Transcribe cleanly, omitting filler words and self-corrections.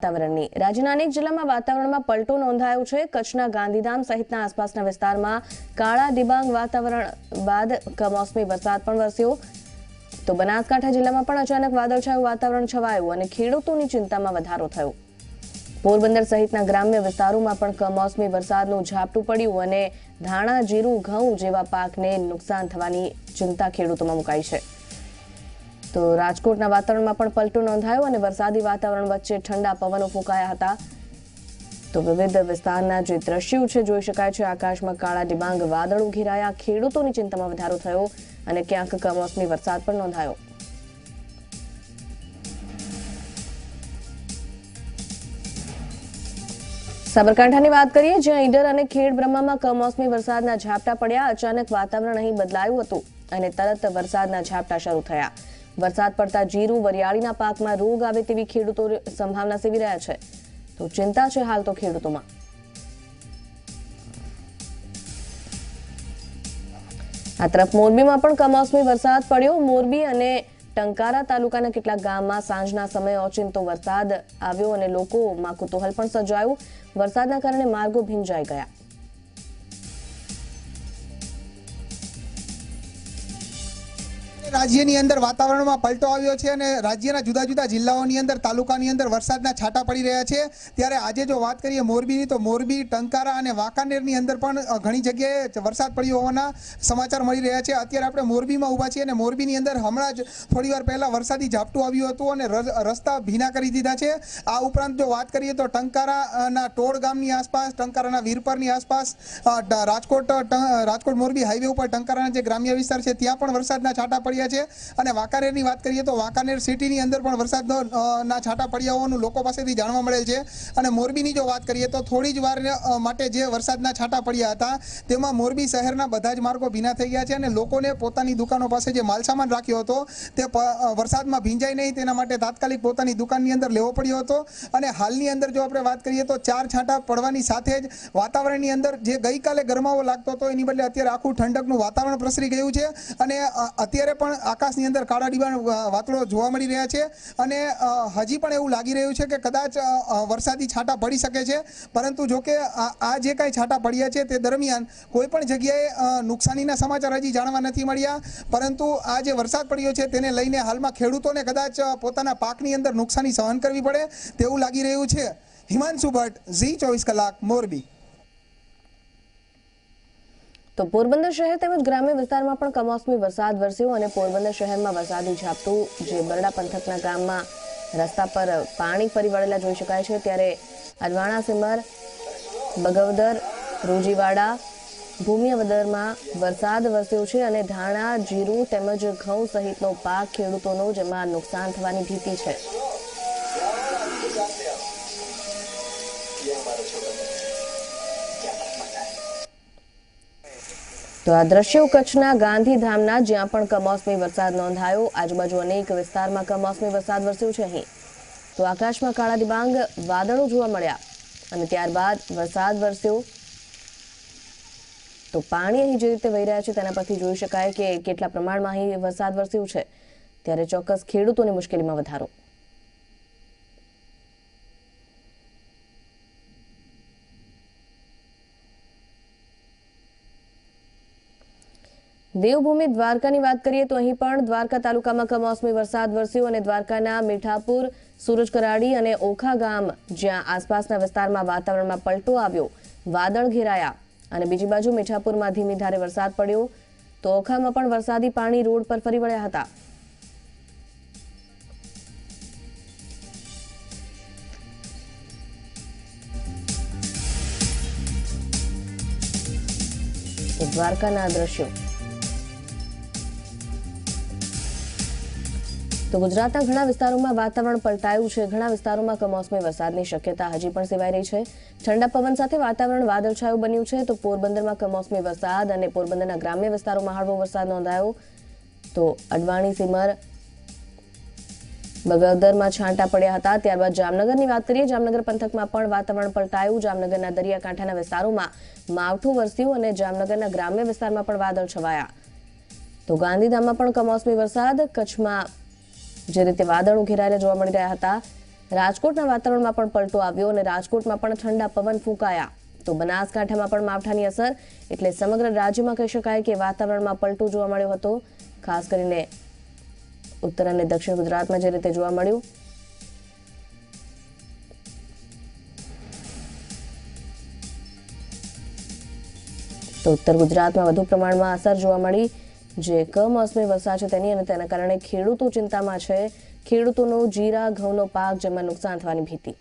વાતાવરણની રાજ્યના અનેક જિલ્લામાં વાતાવરણમાં પલટો નોંધાયો છે। કચ્છના ગાંધીધામ સહિતના આસપાસના વિસ્તારમાં કાળા ડિબાંગ વાતાવરણ બાદ કમોસમી વરસાદ પણ વરસ્યો। તો બનાસકાંઠા જિલ્લામાં પણ અચાનક વાદળછાયું વાતાવરણ છવાયું અને ખેડૂતોની ચિંતામાં વધારો થયો। પોરબંદર સહિતના ગ્રામ્ય વિસ્તારોમાં પણ કમોસમી વરસાદનું ઝાપટું પડ્યું અને ધાણા, જીરું, ઘઉં જેવા પાકને નુકસાન થવાની ચિંતા ખેડૂતોમાં મુકાઈ છે। તો રાજકોટના વાતાવરણમાં પણ પલટો નોંધાયો અને વરસાદી વાતાવરણ વચ્ચે ઠંડા પવનો ફૂંકાયા હતા। તો વિવિધ વિસ્તારના જે દ્રશ્યો છે જોઈ શકાય છે। આકાશમાં કાળા ડિબાંગ વાદળો ઘેરાયા, ખેડૂતોની ચિંતામાં વધારો થયો અને ક્યાંક કમોસમી વરસાદ પણ નોંધાયો। સાબરકાંઠાની વાત કરીએ, જ્યાં ઈડર અને ખેડબ્રહ્મામાં કમોસમી વરસાદના ઝાપટા પડ્યા। અચાનક વાતાવરણ અહીં બદલાયું હતું અને તરત વરસાદના ઝાપટા શરૂ થયા। વરસાદ પડતા જીરું, વરિયાળીના પાકમાં રોગ આવે તેવી ખેડૂતો સંભાવના સેવી રહ્યા છે। તો ચિંતા છે હાલ તો ખેડૂતોમાં। આ તરફ મોરબીમાં પણ કમોસમી વરસાદ પડ્યો। મોરબી અને ટંકારા તાલુકાના કેટલાક ગામમાં સાંજના સમયે ઓચિંતો વરસાદ આવ્યો અને લોકોમાં કુતૂહલ પણ સર્જાયું। વરસાદના કારણે માર્ગો ભીંજાઈ ગયા। રાજ્યની અંદર વાતાવરણમાં પલટો આવ્યો છે અને રાજ્યના જુદા જુદા જિલ્લાઓની અંદર તાલુકાની અંદર વરસાદના છાંટા પડી રહ્યા છે। ત્યારે આજે જો વાત કરીએ મોરબીની, તો મોરબી, ટંકારા અને વાંકાનેરની અંદર પણ ઘણી જગ્યાએ વરસાદ પડ્યો હોવાના સમાચાર મળી રહ્યા છે। અત્યારે આપણે મોરબીમાં ઊભા છીએ અને મોરબીની અંદર હમણાં જ થોડીવાર પહેલા વરસાદી ઝાપટું આવ્યું હતું અને રસ્તા ભીના કરી દીધા છે। આ ઉપરાંત જો વાત કરીએ તો ટંકારાના ટોળ ગામની આસપાસ, ટંકારાના વીરપરની આસપાસ, રાજકોટ મોરબી હાઈવે ઉપર ટંકારાના જે ગ્રામ્ય વિસ્તાર છે ત્યાં પણ વરસાદના છાંટા પડ્યા છે। અને વાંકાનેરની વાત કરીએ તો વાંકાનેર સિટીની અંદર પણ વરસાદના છાંટા પડ્યા હોવાનું લોકો પાસેથી જાણવા મળેલ છે। અને મોરબીની જો વાત કરીએ તો થોડી જ વાર માટે જે વરસાદના છાંટા પડ્યા હતા તેમાં મોરબી શહેરના બધા જ માર્ગો ભીના થઈ ગયા છે અને લોકોને પોતાની દુકાનો પાસે જે માલસામાન રાખ્યો હતો તે વરસાદમાં ભીંજાય નહીં તેના માટે તાત્કાલિક પોતાની દુકાનની અંદર લેવો પડ્યો હતો। અને હાલની અંદર જો આપણે વાત કરીએ તો 4 છાંટા પડવાની સાથે જ વાતાવરણની અંદર જે ગઈકાલે ગરમાવો લાગતો હતો એની બદલે અત્યારે આખું ઠંડકનું વાતાવરણ પ્રસરી ગયું છે અને અત્યારે પણ આકાશની અંદર કાળા ડિબાંગ વાદળો જોવા મળી રહ્યા છે અને હજી પણ એવું લાગી રહ્યું છે કે કદાચ વરસાદી છાંટા પડી શકે છે। પરંતુ જો કે આ જે કાંઈ છાંટા પડ્યા છે તે દરમિયાન કોઈ પણ જગ્યાએ નુકસાનીના સમાચાર હજી જાણવા નથી મળ્યા। પરંતુ આ જે વરસાદ પડ્યો છે તેને લઈને હાલમાં ખેડૂતોને કદાચ પોતાના પાકની અંદર નુકસાની સહન કરવી પડે તેવું લાગી રહ્યું છે। હિમાંશુ ભટ્ટ, ઝી 24 કલાક, મોરબી। તો પોરબંદર શહેર તેમજ ગ્રામ્ય વિસ્તારમાં પણ કમોસમી વરસાદ વરસ્યો અને પોરબંદર શહેરમાં વરસાદી ઝાપટું જે બરડા પંથકના ગામમાં રસ્તા પર પાણી ફરી વળેલા જોઈ શકાય છે। ત્યારે અજવાણા, સિમર, બગવદર, રોજીવાડા, ભૂમિયાવદરમાં વરસાદ વરસ્યો છે અને ધાણા, જીરું તેમજ ઘઉં સહિતનો પાક ખેડૂતોનો જેમાં નુકસાન થવાની ભીતિ છે। તો આ દ્રશ્યો કચ્છના ગાંધીધામના, જ્યાં પણ કમોસમી વરસાદ નોંધાયો। આજુબાજુ અનેક વિસ્તારમાં કમોસમી વરસાદ વરસ્યો છે। અહીં તો આકાશમાં કાળા ડિબાંગ વાદળો જોવા મળ્યા અને ત્યારબાદ વરસાદ વરસ્યો। તો પાણી અહીં જે રીતે વહી રહ્યા છે તેના પરથી જોઈ શકાય કે કેટલા પ્રમાણમાં અહીં વરસાદ વરસ્યો છે। ત્યારે ચોક્કસ ખેડૂતોની મુશ્કેલીમાં વધારો। દેવભૂમિ દ્વારકાની વાત કરીએ તો અહીં પણ દ્વારકા તાલુકામાં કમોસમી વરસાદ વરસ્યો અને દ્વારકાના મીઠાપુર, સૂરજકરાડી અને ઓખા ગામ જ્યાં આસપાસના વિસ્તારમાં વાતાવરણમાં પલટો આવ્યો, વાદળ ઘેરાયા અને બીજી બાજુ મીઠાપુરમાં ધીમી ધારે વરસાદ પડ્યો। તો ઓખામાં પણ વરસાદી પાણી રોડ પર ફરી વળ્યા હતા। દ્વારકાના દ્રશ્યો। તો ગુજરાતના ઘણા વિસ્તારોમાં વાતાવરણ પલટાયું છે। ઘણા વિસ્તારોમાં કમોસમી વરસાદની શક્યતા હજી પણ સેવાઈ રહી છે। ઠંડા પવન સાથે વાતાવરણ વાદળછાયું બન્યું છે। તો પોરબંદરમાં કમોસમી વરસાદ અને પોરબંદરના ગ્રામ્ય વિસ્તારોમાં હળવો વરસાદ નોંધાયો। તો અડવાણી, સિમર, બગવદરમાં છાંટા પડ્યા હતા। ત્યારબાદ જામનગરની વાત કરીએ, જામનગર પંથકમાં પણ વાતાવરણ પલટાયું। જામનગરના દરિયાકાંઠાના વિસ્તારોમાં માવઠું વરસ્યું અને જામનગરના ગ્રામ્ય વિસ્તારમાં પણ વાદળ છવાયા। તો ગાંધીધામમાં પણ કમોસમી વરસાદ, કચ્છમાં જે રીતે વાદળો ઘેરાયેલા જોવા મળી રહ્યા હતા રાજકોટના વાતાવરણમાં પણ પલટો આવ્યો અને રાજકોટમાં પણ ઠંડા પવન ફૂંકાયા. તો બનાસકાંઠામાં પણ માવઠાની અસર, એટલે સમગ્ર રાજ્યમાં કહી શકાય કે વાતાવરણમાં પલટો જોવા મળ્યો હતો. ખાસ કરીને ઉત્તર અને દક્ષિણ ગુજરાતમાં જે રીતે જોવા મળ્યું. તો ઉત્તર ગુજરાતમાં વધુ પ્રમાણમાં અસર જોવા મળી, જે કમોસમી વરસાદ છે તેની, અને તેના કારણે ખેડૂતો ચિંતામાં છે. ખેડૂતોનો જીરા ઘઉંનો પાક જેમાં નુકસાન થવાની ભીતિ.